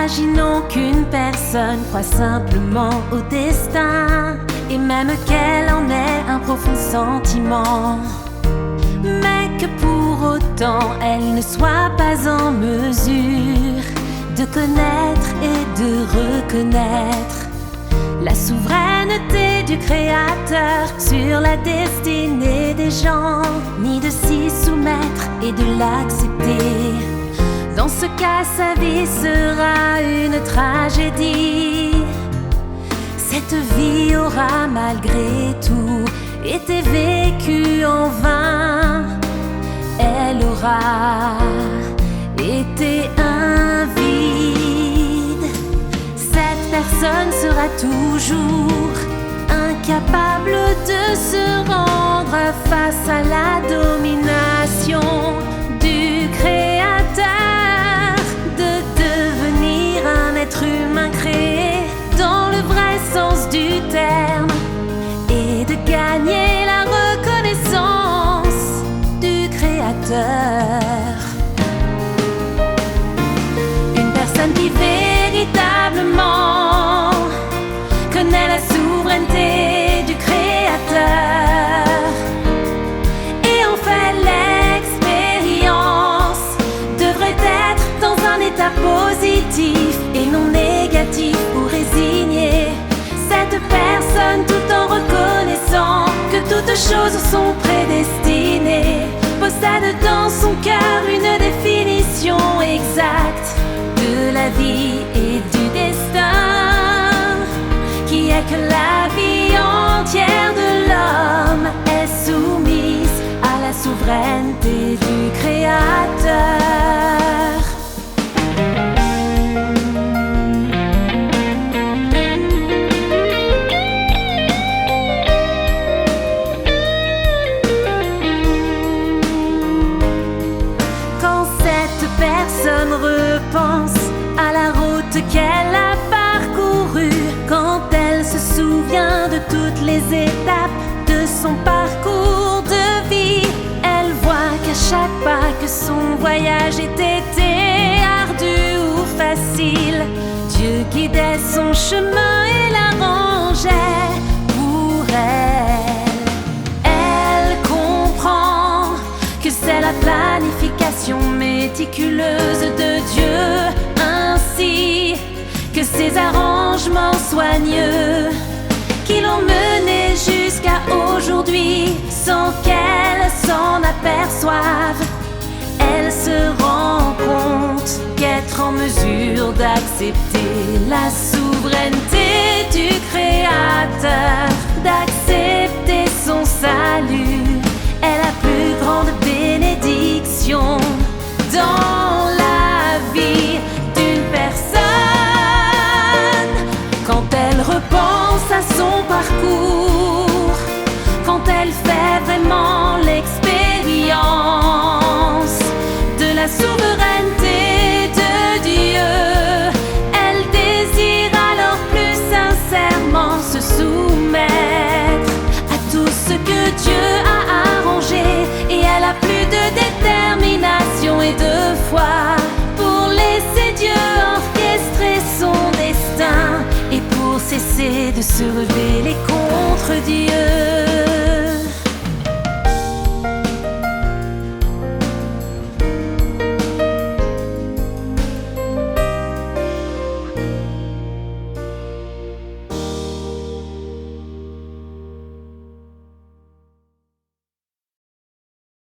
Imaginons qu'une personne croit simplement au destin, et même qu'elle en ait un profond sentiment, mais que pour autant elle ne soit pas en mesure de connaître et de reconnaître la souveraineté du Créateur sur la destinée des gens, ni de s'y soumettre et de l'accepter. Dans ce cas, sa vie sera une tragédie. Cette vie aura malgré tout été vécue en vain. Elle aura été un vide. Cette personne sera toujours incapable de se rendre face à la domination du Créateur, de devenir un être humain créé dans le vrai sens du terme et de gagner la reconnaissance du Créateur. Une personne qui véritablement connaît la souveraineté du Créateur et en fait l'expérience devrait être dans un état positif et non négatif ou résigné. Cette personne, tout en reconnaissant que toutes choses sont prédestinées, possède dans son cœur une définition exacte de la vie et du destin, qui est que la vie entière de l'homme est soumise à la souveraineté du Créateur. Quand cette personne repense à la route qu'elle a parcourue, quand elle se souvient de toutes les étapes de son parcours de vie, elle voit qu'à chaque pas que son voyage ait été ardu ou facile, Dieu guidait son chemin et l'arrangeait pour elle. Elle comprend que c'est la planification méticuleuse de Dieu, ainsi que ses arrangements soigneux qui l'ont menée jusqu'à aujourd'hui sans qu'elle s'en aperçoive. Elle se rend compte qu'être en mesure d'accepter la souveraineté du Créateur, d'accepter son salut, est la plus grande bénédiction dans la vie d'une personne. Quand elle repense à son parcours, quand elle fait vraiment l'expérience de la souveraineté de Dieu, elle désire alors plus sincèrement se soumettre à tout ce que Dieu a arrangé, et elle a plus de détermination et de foi pour laisser Dieu orchestrer son destin et pour cesser de se rebeller contre Dieu.